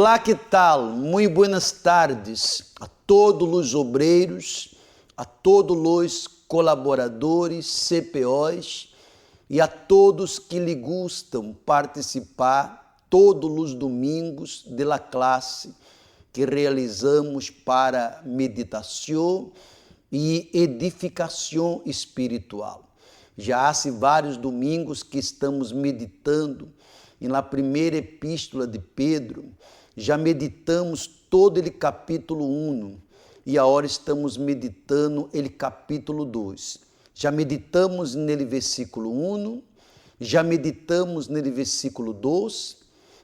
Olá, que tal? Muito buenas tardes a todos os obreiros, a todos os colaboradores, CPOs e a todos que lhe gustam participar todos os domingos da classe que realizamos para meditação e edificação espiritual. Já há vários domingos que estamos meditando na primeira epístola de Pedro, já meditamos todo ele capítulo 1 e agora estamos meditando ele capítulo 2. Já meditamos nele versículo 1, já meditamos nele versículo 2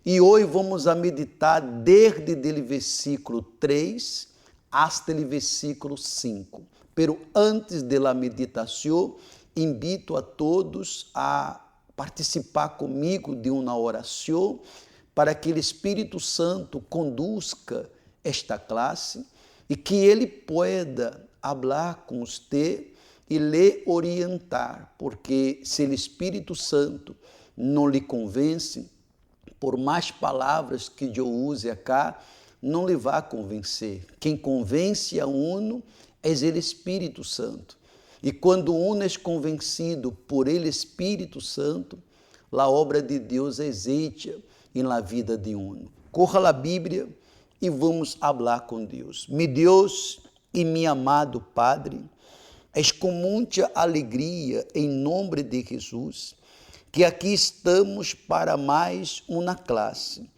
e hoje vamos a meditar desde ele versículo 3 até ele versículo 5. Pero antes da meditação, invito a todos a participar comigo de uma oração para que o Espírito Santo conduzca esta classe e que ele pueda falar com você e lhe orientar, porque se o Espírito Santo não lhe convence, por mais palavras que eu use acá, não lhe vai convencer. Quem convence a uno é o Espírito Santo. E quando um é convencido por ele Espírito Santo, a obra de Deus é hecha na vida de um. Corra a Bíblia e vamos falar com Deus. Meu Deus e meu amado Padre, é com muita alegria, em nome de Jesus, que aqui estamos para mais uma classe.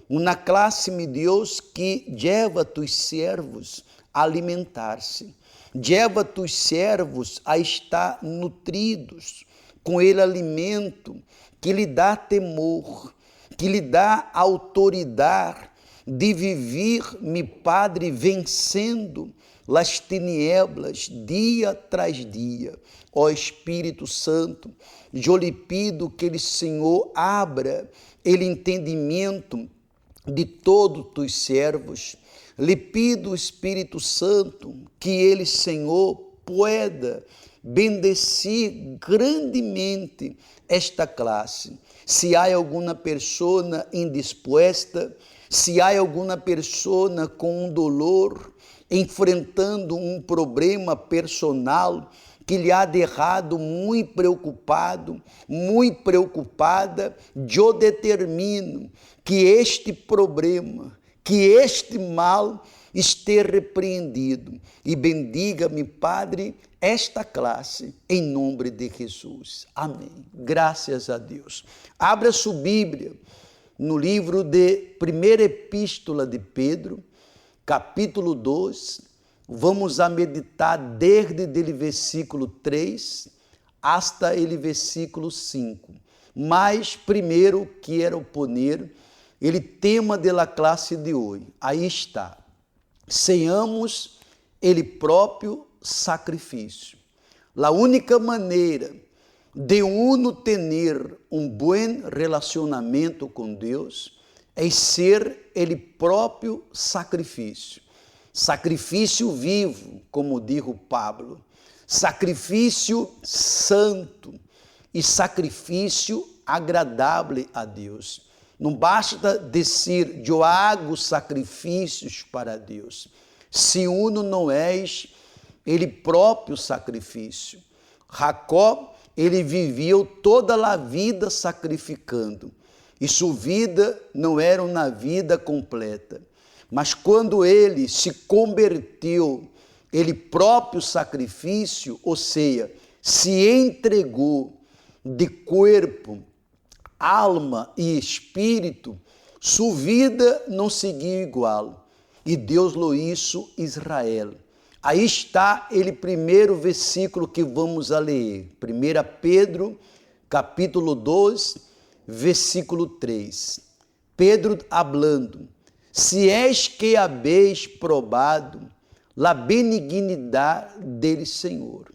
Uma classe, meu Deus, que leva tus servos a alimentar-se. Leva tus servos a estar nutridos com ele alimento que lhe dá temor, que lhe dá autoridade de viver, meu Padre, vencendo as tinieblas dia tras dia. Ó Espírito Santo, eu lhe pido que ele, Senhor, abra ele entendimento de todos tus servos. Lhe pido, Espírito Santo, que ele, Senhor, pueda bendecir grandemente esta classe. Se há alguma pessoa indisposta, se há alguma pessoa com um dolor, enfrentando um problema personal que lhe há deixado muito preocupado, muito preocupada, eu determino que este problema, que este mal esteja repreendido e bendiga-me, Padre, esta classe, em nome de Jesus. Amém. Graças a Deus. Abra sua Bíblia no livro de Primeira Epístola de Pedro, capítulo 2. Vamos a meditar desde o versículo 3 hasta o versículo 5. Mas primeiro quero poner ele tema da classe de hoje. Aí está. Sejamos ele próprio sacrifício. A única maneira de uno ter um bom relacionamento com Deus é ser ele próprio sacrifício. Sacrifício vivo, como diz Pablo, sacrifício santo e sacrifício agradável a Deus. Não basta dizer, eu hago sacrifícios para Deus, se uno não és ele próprio sacrifício. Jacó, ele viveu toda a vida sacrificando, e sua vida não era uma vida completa. Mas quando ele se converteu, ele próprio sacrifício, ou seja, se entregou de corpo, alma e espírito, sua vida não seguiu igual. E Deus lo hizo Israel. Aí está ele primeiro versículo que vamos a ler. 1 Pedro, capítulo 2, versículo 3. Pedro hablando. Se és que habéis probado la benignidade dele, Senhor.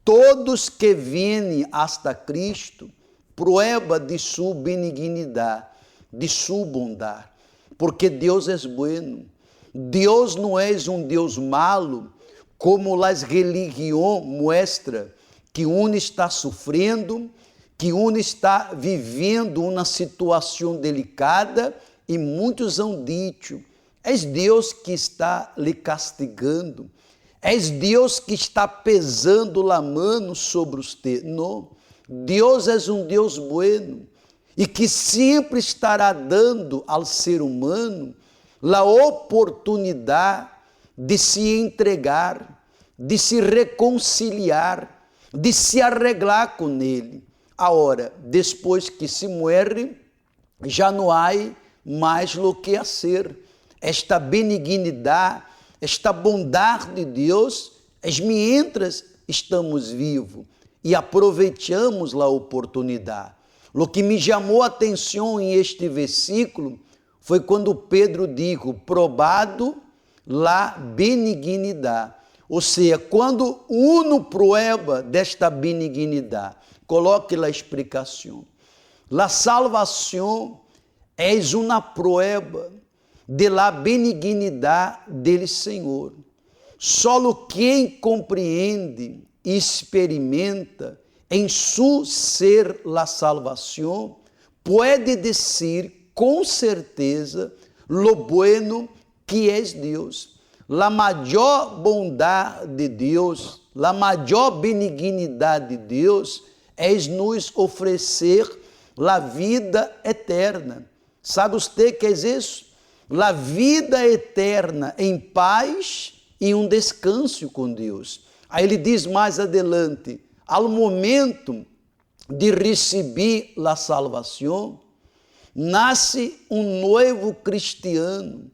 Todos que vêm hasta Cristo, prueba de sua benignidade, de sua bondade, porque Deus é bueno. Deus não é um Deus malo, como as religiões mostram, que um está sofrendo, que um está vivendo uma situação delicada e muitos han dicho, és Deus que está lhe castigando, és Deus que está pesando la mano sobre usted. Não, Deus é um Deus bueno e que sempre estará dando ao ser humano a oportunidade de se entregar, de se reconciliar, de se arreglar com Ele. Agora, depois que se muere, já não há mais o que fazer. Esta benignidade, esta bondade de Deus, mientras estamos vivos e aproveitamos a oportunidade. O que me chamou a atenção em este versículo foi quando Pedro disse, probado la benignidade. Ou seja, quando uno prueba desta benignidade, coloque a explicação. La salvação é uma prueba de la benignidade dele Senhor. Só quem compreende e experimenta em su ser la salvação pode dizer com certeza lo bueno que é Deus. La maior bondade de Deus, la maior benignidade de Deus é nos oferecer a vida eterna. Sabe você que é isso? A vida eterna em paz e um descanso com Deus. Aí ele diz mais adelante, ao momento de receber a salvação, nasce um novo cristiano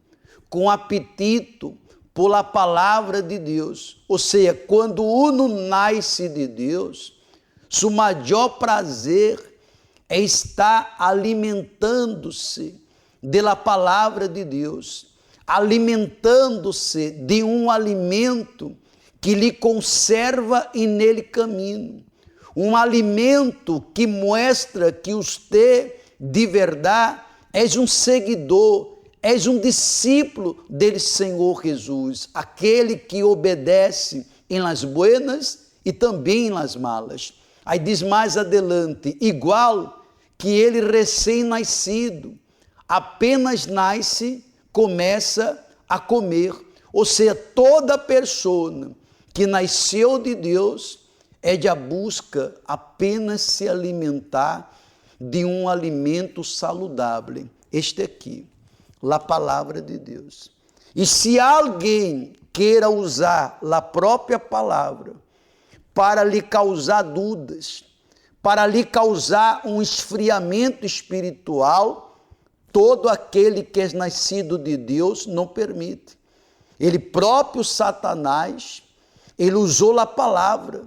com apetite por a palavra de Deus. Ou seja, quando uno nasce de Deus, seu maior prazer é estar alimentando-se da palavra de Deus, alimentando-se de um alimento que lhe conserva e nele caminho, um alimento que mostra que você de verdade és um seguidor, és um discípulo dele Senhor Jesus, aquele que obedece em las buenas e também em las malas. Aí diz mais adelante, igual que ele recém-nascido, apenas nasce, começa a comer. Ou seja, toda pessoa que nasceu de Deus é de a busca apenas se alimentar de um alimento saludável. Este aqui, a palavra de Deus. E se alguém queira usar a própria palavra para lhe causar dúvidas, para lhe causar um esfriamento espiritual, todo aquele que é nascido de Deus não permite. Ele próprio, Satanás, ele usou a palavra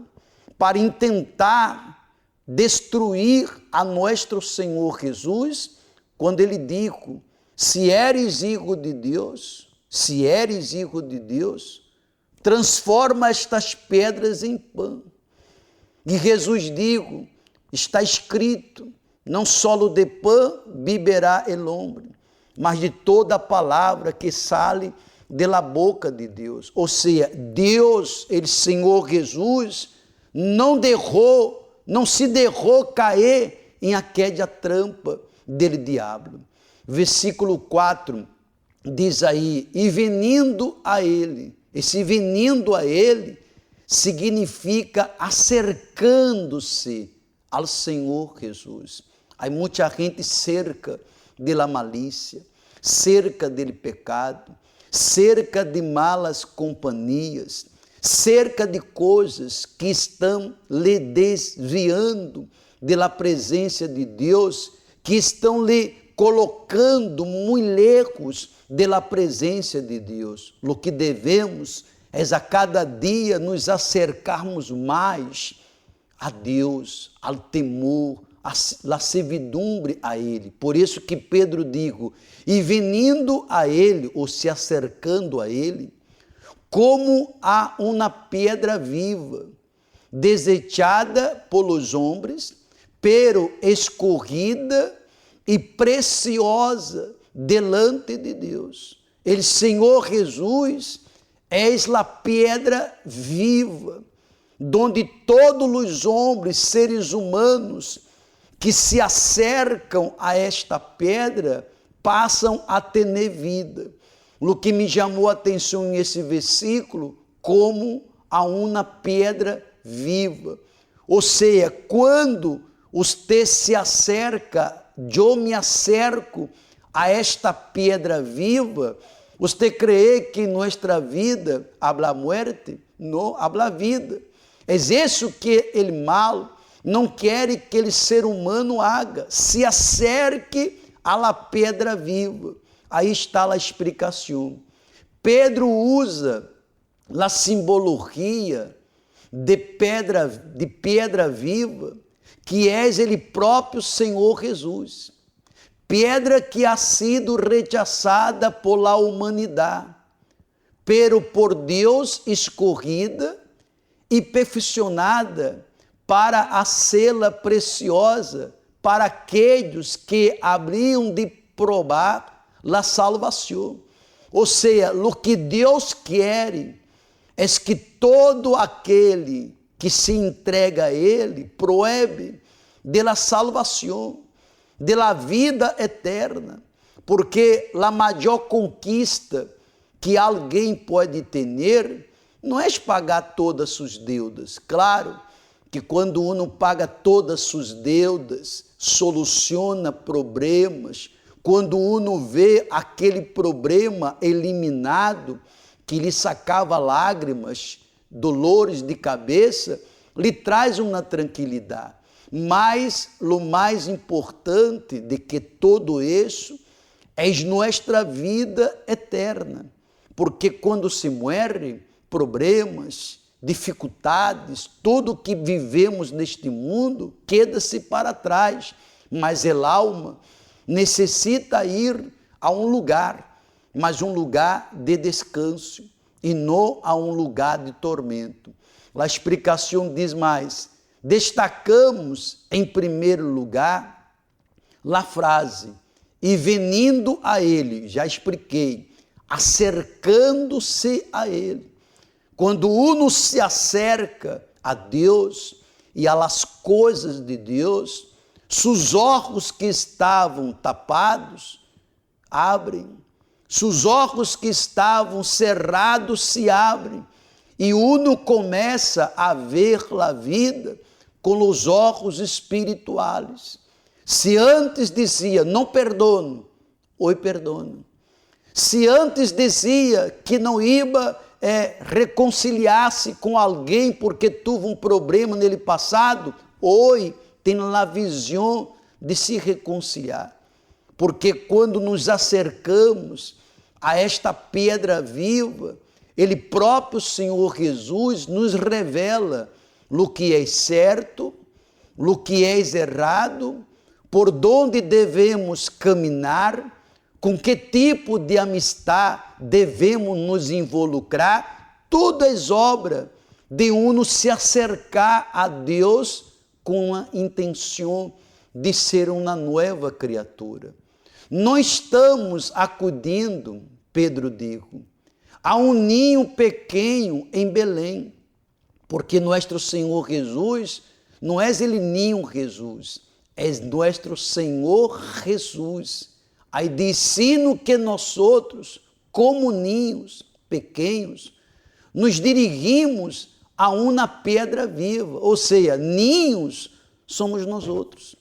para intentar destruir a nosso Senhor Jesus, quando ele disse, se eres filho de Deus, se eres filho de Deus, transforma estas pedras em pão. E Jesus disse, está escrito, não só de pão viverá el homem, mas de toda a palavra que sale da boca de Deus. Ou seja, Deus, ele Senhor Jesus, não se deixou cair em aquela trampa dele diabo. Versículo 4 diz aí, e venindo a ele, esse venindo a ele significa acercando-se ao Senhor Jesus. Aí muita gente cerca de la malícia, cerca dele pecado, cerca de malas companhias, cerca de coisas que estão lhe desviando da presença de Deus, que estão lhe colocando muito lejos da presença de Deus. O que devemos é a cada dia nos acercarmos mais a Deus, ao temor, à servidumbre a Ele. Por isso que Pedro digo, e venindo a Ele, ou se acercando a Ele, como a uma pedra viva, desechada pelos homens, pero escorrida e preciosa delante de Deus. Ele, Senhor Jesus, és a pedra viva, donde todos os homens, seres humanos, que se acercam a esta pedra, passam a ter vida. O que me chamou a atenção nesse versículo, como a uma pedra viva. Ou seja, quando você se acerca, eu me acerco a esta pedra viva, você crê que nossa vida habla muerte? Não, habla vida. É isso que ele mal não quer que ele ser humano haga, se acerque a la pedra viva. Aí está a explicação. Pedro usa a simbologia de pedra viva, que é ele próprio Senhor Jesus. Pedra que ha sido rechazada por la humanidade, pero por Deus escorrida e perfeccionada para a cela preciosa para aqueles que haviam de probar la salvação. Ou seja, o que Deus quer é que todo aquele que se entrega a Ele pruebe de la salvação, de la vida eterna, porque a maior conquista que alguém pode ter não é pagar todas suas deudas. Claro que quando uno paga todas suas deudas, soluciona problemas. Quando uno vê aquele problema eliminado, que lhe sacava lágrimas, dolores de cabeça, lhe traz uma tranquilidade. Mas o mais importante de que tudo isso é nossa vida eterna. Porque quando se morre, problemas, dificuldades, tudo que vivemos neste mundo queda-se para trás. Mas a alma necessita ir a um lugar, mas um lugar de descanso e não a um lugar de tormento. A explicação diz mais: destacamos em primeiro lugar a frase, e venindo a ele, já expliquei, acercando-se a ele. Quando uno se acerca a Deus e às coisas de Deus, seus olhos que estavam tapados abrem, seus olhos que estavam cerrados se abrem, e uno começa a ver a vida com os olhos espirituais. Se antes dizia, não perdono, hoje perdono. Se antes dizia que não ia reconciliar-se com alguém porque teve um problema nele passado, hoje tem a visão de se reconciliar. Porque quando nos acercamos a esta pedra viva, ele próprio Senhor Jesus nos revela o que é certo, o que é errado, por onde devemos caminhar, com que tipo de amistade devemos nos involucrar. Tudo é obra de uno se acercar a Deus com a intenção de ser uma nova criatura. Não estamos acudindo, Pedro diz, a um ninho pequeno em Belém, porque nosso Senhor Jesus não é ele ninho Jesus, é nosso Senhor Jesus. Aí diz que nós outros, como ninhos pequenos, nos dirigimos a uma pedra viva, ou seja, ninhos somos nós outros.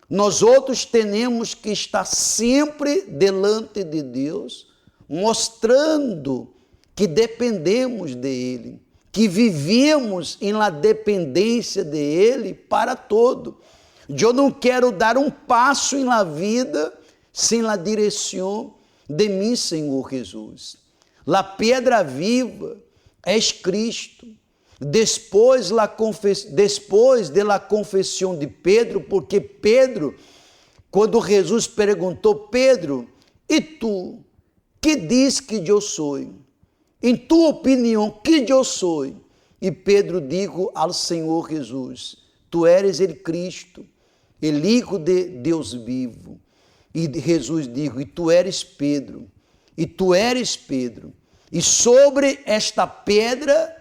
Nós outros temos que estar sempre delante de Deus, mostrando que dependemos dele, que vivemos em la dependência dele para todo. Eu não quero dar um passo em la vida sem a direção de mim, Senhor Jesus. La pedra viva é Cristo. Depois de la confissão de Pedro, porque Pedro, quando Jesus perguntou, Pedro, e tu, que diz que eu sou? Em tua opinião, que eu sou? E Pedro disse ao Senhor Jesus, tu eres ele Cristo, ele Hijo de Deus vivo. E Jesus disse, e tu eres Pedro, e sobre esta pedra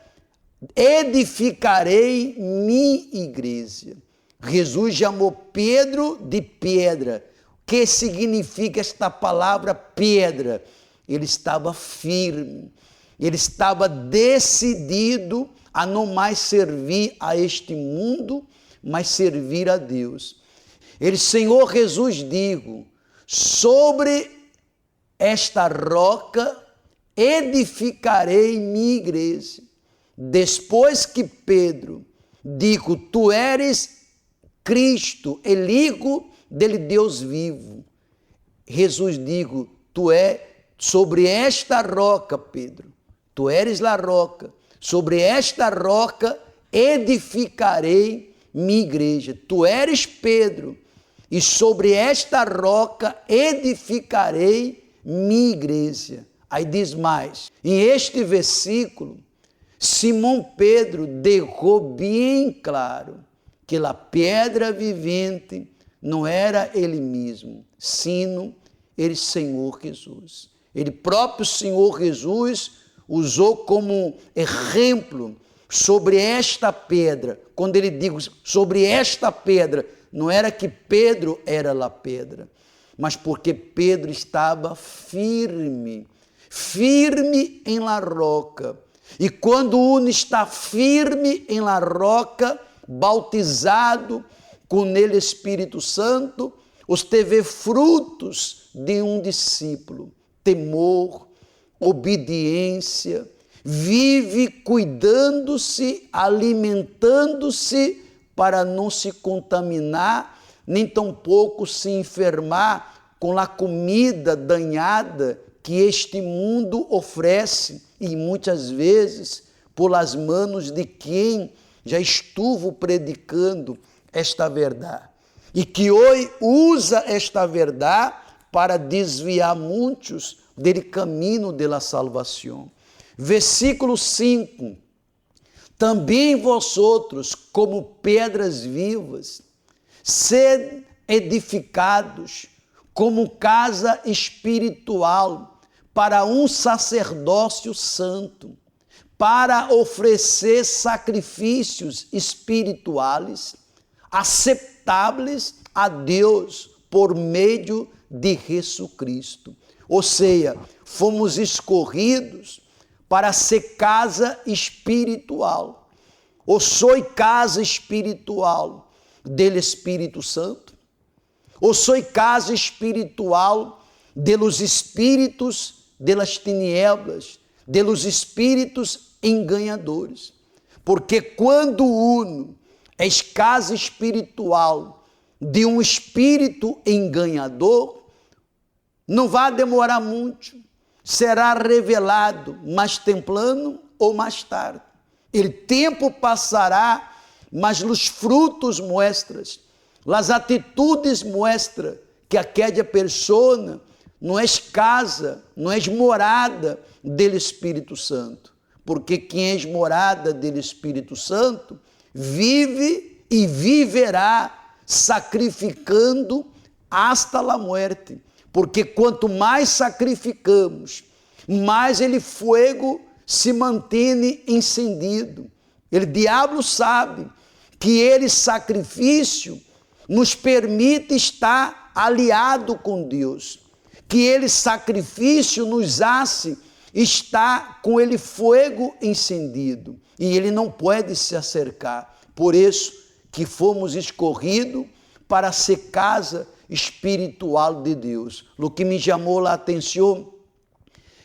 edificarei minha igreja. Jesus chamou Pedro de pedra. que significa esta palavra pedra? Ele estava firme, ele estava decidido a não mais servir a este mundo, mas servir a Deus. Ele, Senhor Jesus, digo, sobre esta roca edificarei minha igreja. Depois que Pedro digo, tu eres Cristo, el Hijo del Deus vivo. Jesus digo, tu é sobre esta roca, Pedro, tu eres la roca, sobre esta roca edificarei minha igreja. Tu eres Pedro, e sobre esta roca edificarei minha igreja. Aí diz mais, em este versículo, Simão Pedro deixou bem claro que a pedra vivente não era ele mesmo, sino ele Senhor Jesus. Ele próprio Senhor Jesus usou como exemplo sobre esta pedra. Quando ele diz sobre esta pedra, não era que Pedro era a pedra, mas porque Pedro estava firme, firme em la roca. E quando uno está firme em la roca, bautizado com ele Espírito Santo, você vê frutos de um discípulo, temor, obediência, vive cuidando-se, alimentando-se para não se contaminar, nem tampouco se enfermar com a comida danhada que este mundo oferece, e muitas vezes por as manos de quem já estuvo predicando esta verdade, e que hoje usa esta verdade para desviar muitos do caminho da salvação. Versículo 5, também vós outros, como pedras vivas, sede edificados como casa espiritual para um sacerdócio santo, para oferecer sacrifícios espirituais aceitáveis a Deus por meio de Jesus Cristo. Ou seja, fomos escolhidos para ser casa espiritual. Ou sois casa espiritual do Espírito Santo? Ou sois casa espiritual dos espíritos das tinieblas, dos espíritos enganadores? Porque quando uno é casa espiritual de um espírito enganador, não vai demorar muito, será revelado mais temprano ou mais tarde. O tempo passará, mas os frutos mostram, as atitudes mostram que aquela pessoa não é casa, não é morada do Espírito Santo. Porque quem é morada do Espírito Santo vive e viverá sacrificando hasta a morte. Porque quanto mais sacrificamos, mais ele fogo se mantém encendido. O diabo sabe que ele sacrifício nos permite estar aliado com Deus, que ele sacrifício nos hace estar com ele fogo encendido, e ele não pode se acercar. Por isso que fomos escolhidos para ser casa espiritual de Deus. O que me chamou a atenção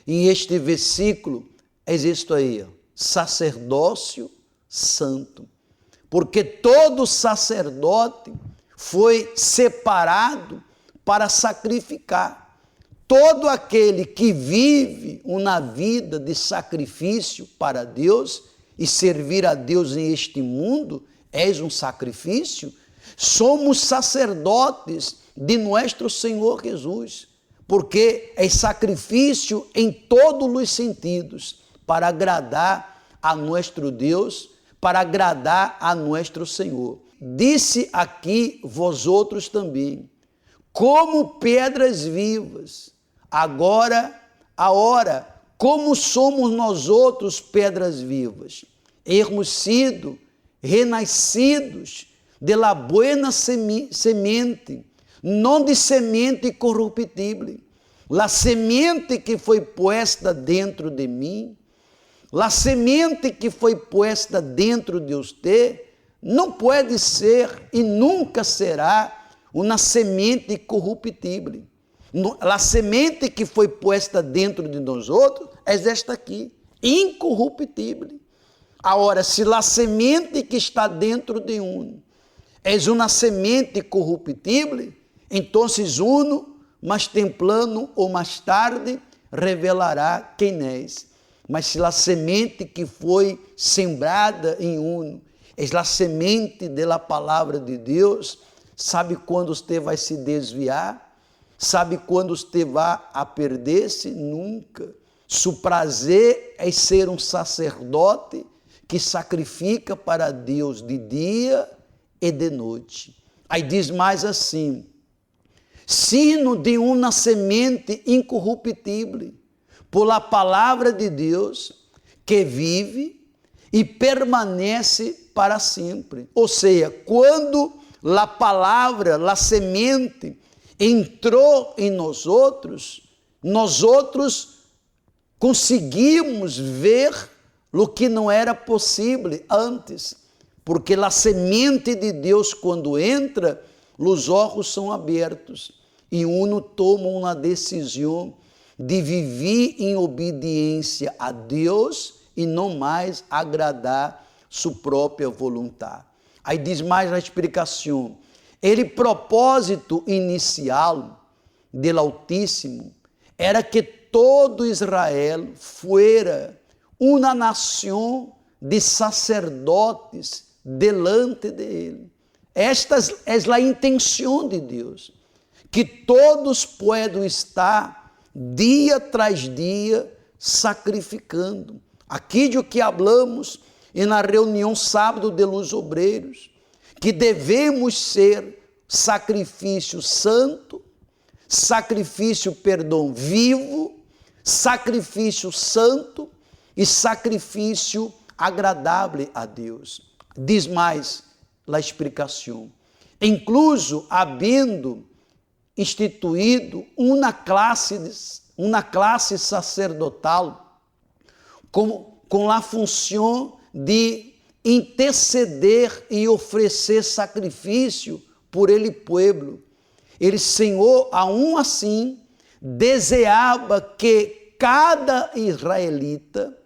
em este versículo é isto aí, sacerdócio santo. Porque todo sacerdote foi separado para sacrificar. Todo aquele que vive uma vida de sacrifício para Deus e servir a Deus neste mundo é um sacrifício. Somos sacerdotes de nosso Senhor Jesus, porque é sacrifício em todos os sentidos, para agradar a nosso Deus, para agradar a nosso Senhor. Disse aqui vós outros também, como pedras vivas. Agora, como somos nós outros pedras vivas? Hemos sido renascidos de la buena semente, não de semente corruptível. A semente que foi posta dentro de mim, a semente que foi posta dentro de você, não pode ser e nunca será uma semente corruptível. A semente que foi posta dentro de nós outros é esta aqui, incorruptível. Agora, se a semente que está dentro de é uma semente corruptível, então uno, mais temprano ou mais tarde, revelará quem és. Mas se a semente que foi sembrada em é a semente da palavra de Deus, sabe quando você vai se desviar? Sabe quando você vai a perder-se? Nunca. Seu prazer é ser um sacerdote que sacrifica para Deus de dia e de noite. Aí diz mais assim: sino de uma semente incorruptível, por a palavra de Deus, que vive e permanece para sempre. Ou seja, quando a palavra, a semente, entrou em nós outros conseguimos ver o que não era possível antes, porque a semente de Deus, quando entra, os olhos são abertos e uno toma uma decisão de viver em obediência a Deus e não mais agradar sua própria vontade. Aí diz mais na explicação: ele propósito inicial do Altíssimo era que todo Israel fuera uma nação de sacerdotes delante de ele. Esta é a intenção de Deus, que todos possam estar dia tras dia sacrificando. Aqui de o que falamos e na reunião sábado de los obreiros, que devemos ser sacrifício santo, vivo, sacrifício santo e sacrifício agradável a Deus. Diz mais a explicação: incluso havendo instituído uma classe sacerdotal com a função de interceder e oferecer sacrifício por ele povo. Ele, Senhor, aún assim, desejava que cada israelita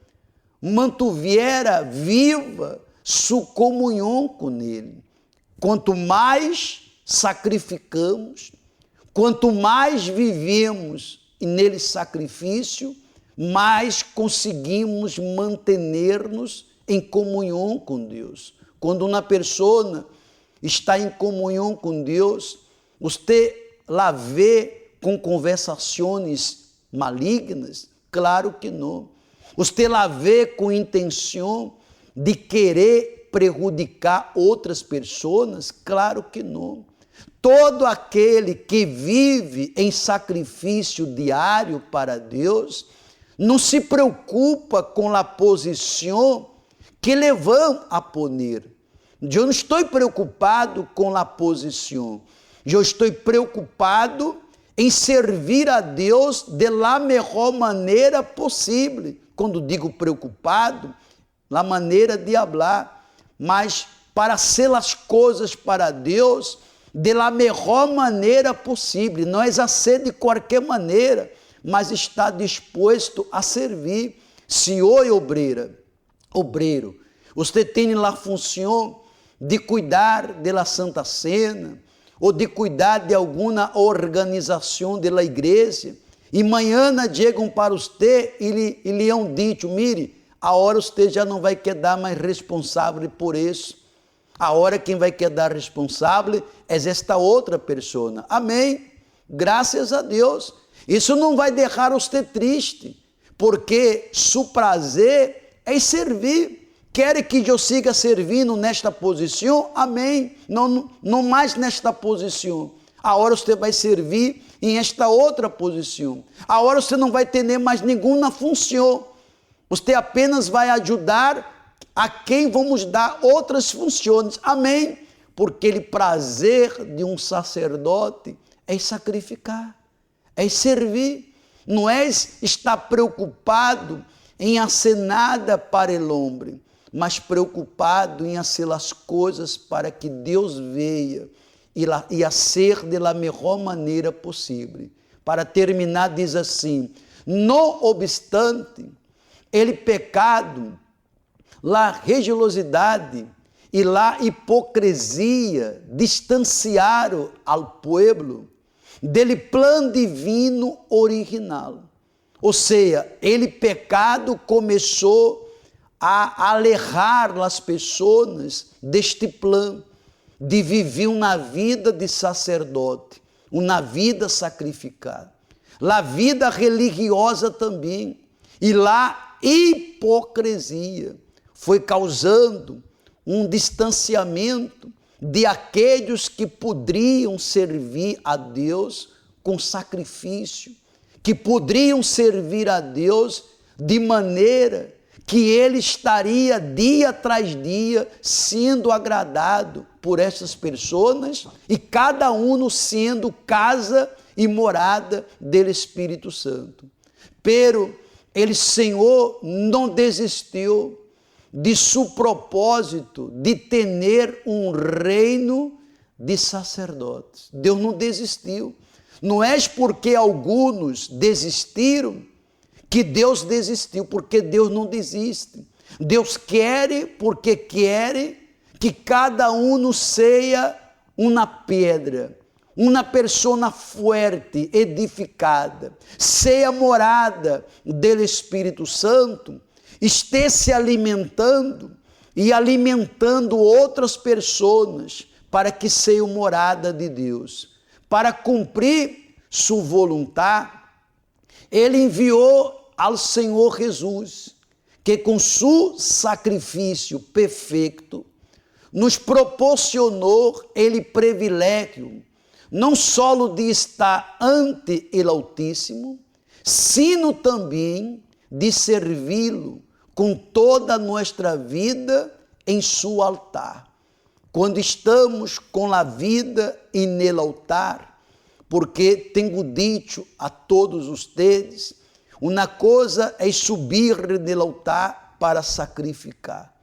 mantivera viva sua comunhão com ele. Quanto mais sacrificamos, quanto mais vivemos nele sacrifício, mais conseguimos manter-nos em comunhão com Deus. Quando uma pessoa está em comunhão com Deus, você lá vê com conversações malignas? Claro que não. Você lá vê com intenção de querer prejudicar outras pessoas? Claro que não. Todo aquele que vive em sacrifício diário para Deus não se preocupa com a posição que lhe vão a poner. Eu não estou preocupado com a posição. Eu estou preocupado em servir a Deus da melhor maneira possível. Quando digo preocupado, na maneira de falar, mas para ser as coisas para Deus da melhor maneira possível. Não é a ser de qualquer maneira, mas está disposto a servir. Se oi obreiro, você tem a função de cuidar da Santa Cena, ou de cuidar de alguma organização da igreja, e amanhã chegam para você e lhe hão dito: mire, a hora você já não vai quedar mais responsável por isso. A hora quem vai quedar responsável é esta outra pessoa. Amém? Graças a Deus. Isso não vai deixar você triste, porque seu prazer é servir. Quer que eu siga servindo nesta posição? Amém. Não mais nesta posição. A hora você vai servir em esta outra posição. A hora você não vai ter mais nenhuma função. Você apenas vai ajudar a quem vamos dar outras funções. Amém. Porque o prazer de um sacerdote é sacrificar, é servir. Não é estar preocupado em fazer nada para o homem, mas preocupado em fazer as coisas para que Deus veja e a ser da melhor maneira possível. Para terminar, diz assim: não obstante, ele pecado, la religiosidade e la hipocrisia distanciaram ao povo dele plano divino original. Ou seja, ele pecado começou a alejar as pessoas deste plano de viver uma vida de sacerdote, uma vida sacrificada, a vida religiosa também, e lá hipocrisia foi causando um distanciamento de aqueles que poderiam servir a Deus com sacrifício, que poderiam servir a Deus de maneira que ele estaria dia tras dia sendo agradado por essas pessoas e cada um sendo casa e morada do Espírito Santo. Pero ele, Senhor, não desistiu de seu propósito de ter um reino de sacerdotes. Deus não desistiu. Não é porque alguns desistiram que Deus desistiu, porque Deus não desiste. Deus quer, porque quer que cada um seja uma pedra, uma pessoa forte, edificada, seja morada do Espírito Santo, esteja se alimentando e alimentando outras pessoas para que sejam morada de Deus. Para cumprir sua vontade, ele enviou ao Senhor Jesus, que com seu sacrifício perfeito nos proporcionou ele privilégio, não só de estar ante o Altíssimo, sino também de servi-lo com toda a nossa vida em seu altar. Quando estamos com a vida no altar, porque tenho dito a todos vocês, uma coisa é subir no altar para sacrificar,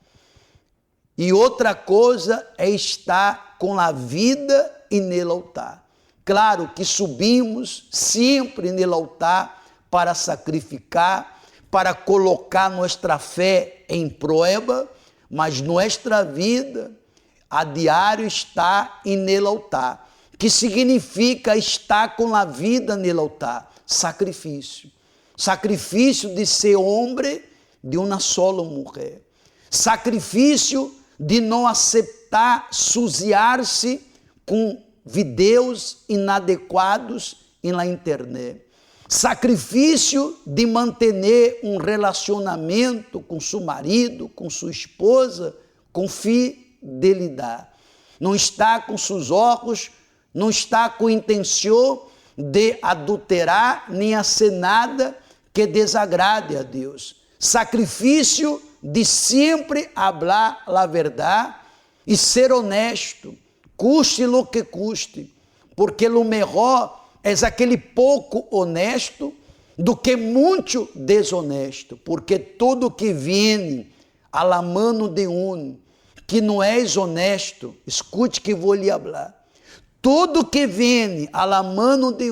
e outra coisa é estar com a vida e no altar. Claro que subimos sempre no altar para sacrificar, para colocar nossa fé em prova, mas nossa vida a diário está no altar, que significa estar com a vida no altar, sacrifício. Sacrifício de ser homem de uma só mulher. Sacrifício de não aceitar sujar-se com vídeos inadequados na internet. Sacrifício de manter um relacionamento com seu marido, com sua esposa, com fidelidade. Não está com seus olhos, não está com intenção de adulterar, nem fazer nada que desagrade a Deus. Sacrifício de sempre falar a verdade e ser honesto, custe o que custe, porque o melhor é aquele pouco honesto do que muito desonesto, porque tudo que vem a la mano de que não é honesto, escute que vou lhe falar. Tudo que vem a la mano de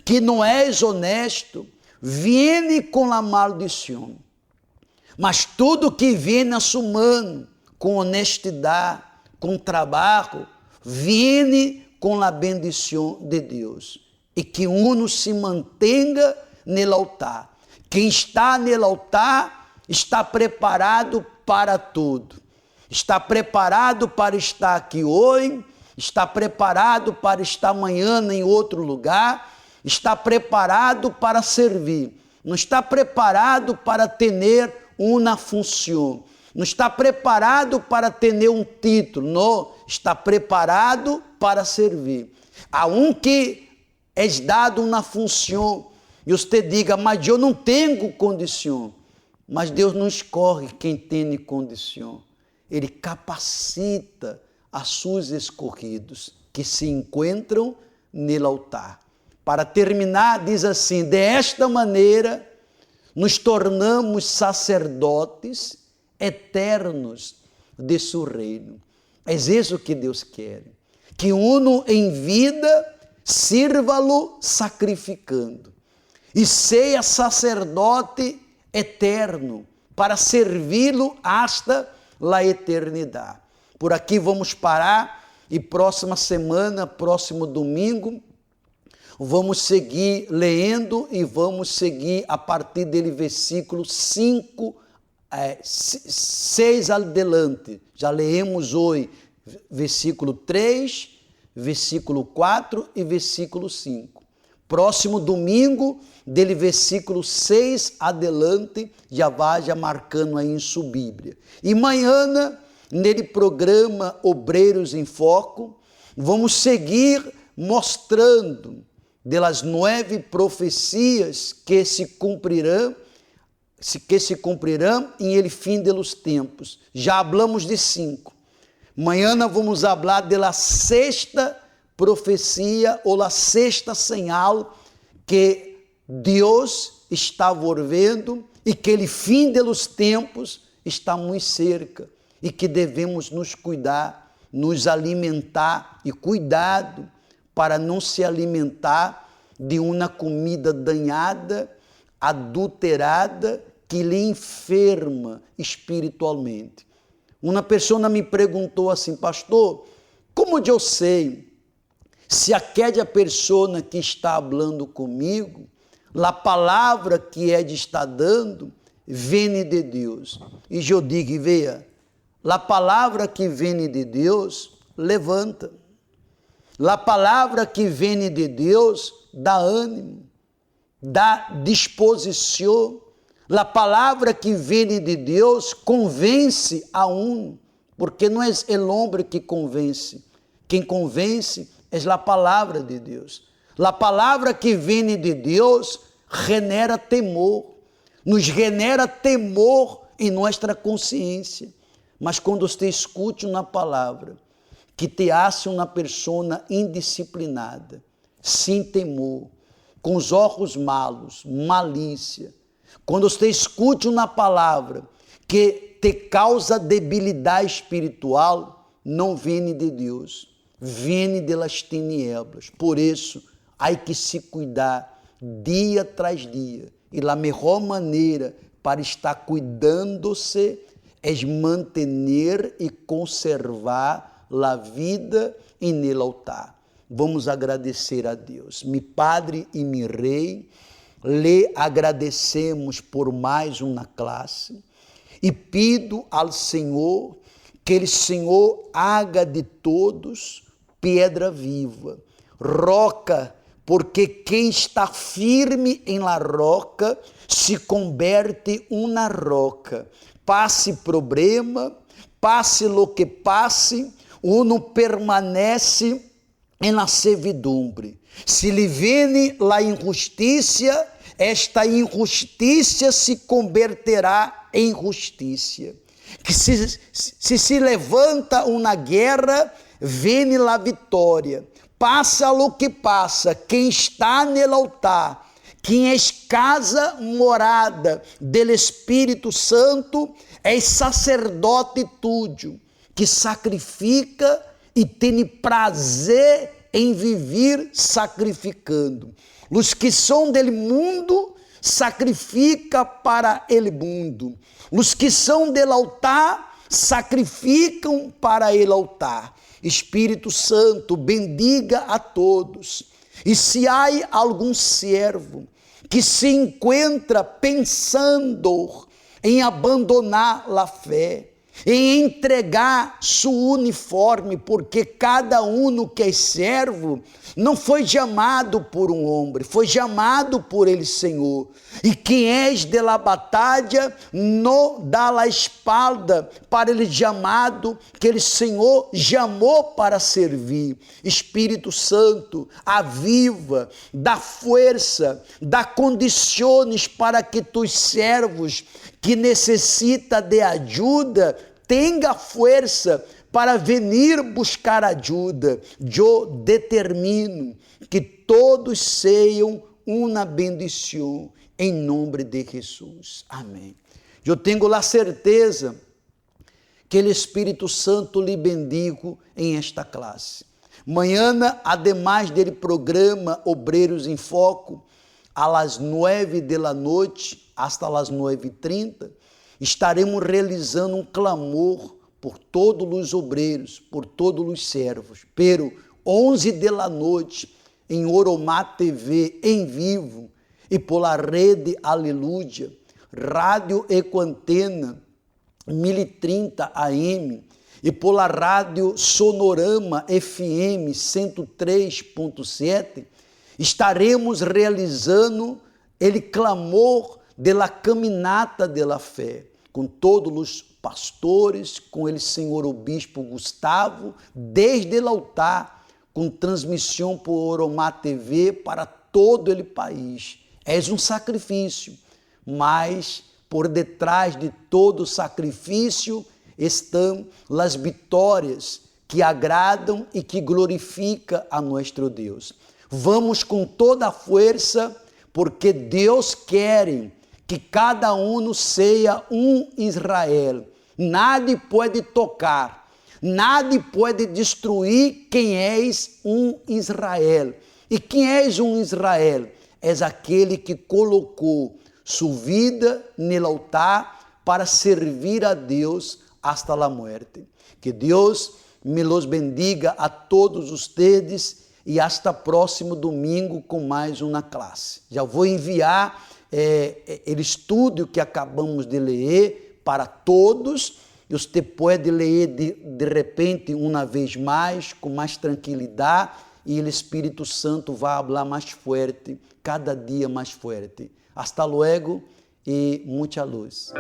que não é honesto, vem com a maldição. Mas tudo que vem a sua mão, com honestidade, com trabalho, vem com a bendição de Deus. E que uno se mantenha no altar. Quem está no altar está preparado para tudo. Está preparado para estar aqui hoje, está preparado para estar amanhã em outro lugar, está preparado para servir, não está preparado para ter uma função, não está preparado para ter um título, não, está preparado para servir. A que é dado uma função, e você diga, mas eu não tenho condição, mas Deus não escolhe quem tem condição, Ele capacita a seus escolhidos, que se encontram no altar. Para terminar, diz assim: desta maneira nos tornamos sacerdotes eternos de seu reino. É isso que Deus quer, que uno em vida sirva-lo sacrificando e seja sacerdote eterno para servi-lo hasta a eternidade. Por aqui vamos parar e próxima semana, próximo domingo, vamos seguir lendo e vamos seguir a partir dele versículo 6 adelante. Já leemos hoje versículo 3, versículo 4 e versículo 5. Próximo domingo, dele versículo 6 adelante, já vai marcando aí em sua Bíblia. E amanhã, nele programa Obreiros em Foco, vamos seguir mostrando das 9 profecias que se cumprirão em ele fim dos tempos. Já falamos de 5. Amanhã vamos falar da 6ª profecia ou a 6ª señal que Deus está volvendo e que ele fim dos tempos está muito cerca e que devemos nos cuidar, nos alimentar e cuidado para não se alimentar de uma comida danhada, adulterada, que lhe enferma espiritualmente. Uma pessoa me perguntou assim: pastor, como eu sei se aquela pessoa que está falando comigo, a palavra que está dando, vem de Deus? E eu digo: veja, a palavra que vem de Deus levanta. A palavra que vem de Deus dá ânimo, dá disposição. A palavra que vem de Deus convence a um, porque não é o homem que convence. Quem convence é a palavra de Deus. A palavra que vem de Deus genera temor, nos genera temor em nossa consciência. Mas quando você escute uma palavra que te hace uma pessoa indisciplinada, sem temor, com os olhos malos, malícia, quando você escute uma palavra que te causa debilidade espiritual, não vem de Deus, vem das tinieblas. Por isso, há que se cuidar dia tras dia. E a melhor maneira para estar cuidando-se é manter e conservar a vida em el altar. Vamos agradecer a Deus. Mi Padre e mi Rei, lhe agradecemos por mais uma classe e pido ao Senhor que o Senhor haga de todos pedra viva, roca, porque quem está firme em la roca se converte uma roca. Passe problema, passe lo que passe, uno permanece em la servidumbre. Se lhe vem la injustiça, esta injustiça se converterá em justiça. Que se levanta uma guerra, vem la vitória. Passa o que passa, quem está no altar, quem é casa morada do Espírito Santo, é sacerdote túdio, que sacrifica e tem prazer em viver sacrificando. Os que são do mundo, sacrifica para o mundo. Os que são do altar, sacrificam para o altar. Espírito Santo, bendiga a todos. E se há algum servo que se encontra pensando em abandonar a fé, em entregar seu uniforme, porque cada um que é servo não foi chamado por um homem, foi chamado por ele Senhor. E quem és de la batalha, não dá a espalda para ele chamado, que ele Senhor chamou para servir. Espírito Santo, aviva, dá força, dá condições para que tus servos que necessita de ajuda, tenha força para venir buscar ajuda. Eu determino que todos sejam uma bendição em nome de Jesus. Amém. Eu tenho a certeza que o Espírito Santo lhe bendigo em esta classe. Mañana, además do programa Obreiros em Foco, às 9 da noite, hasta as 9h30, estaremos realizando um clamor por todos os obreiros, por todos os servos. Pero 11 da noite, em Oromá TV, em vivo, e pela rede Aleluia, Rádio Ecoantena 1030 AM, e pela Rádio Sonorama FM 103.7, estaremos realizando ele clamor de la caminata de la fé, com todos os pastores, com ele senhor o bispo Gustavo, desde o altar, com transmissão por Oromá TV para todo o país. É um sacrifício, mas por detrás de todo sacrifício estão as vitórias que agradam e que glorificam a nosso Deus. Vamos com toda a força, porque Deus quer que cada um seja um Israel. Nada pode tocar, nada pode destruir quem és um Israel. E quem és um Israel? És aquele que colocou sua vida no altar para servir a Deus hasta a morte. Que Deus me los bendiga a todos ustedes e hasta próximo domingo com mais uma classe. Já vou enviar o estudo que acabamos de ler para todos. Você pode ler de repente uma vez mais, com mais tranquilidade, e o Espírito Santo vai falar mais forte, cada dia mais forte. Hasta luego e muita luz.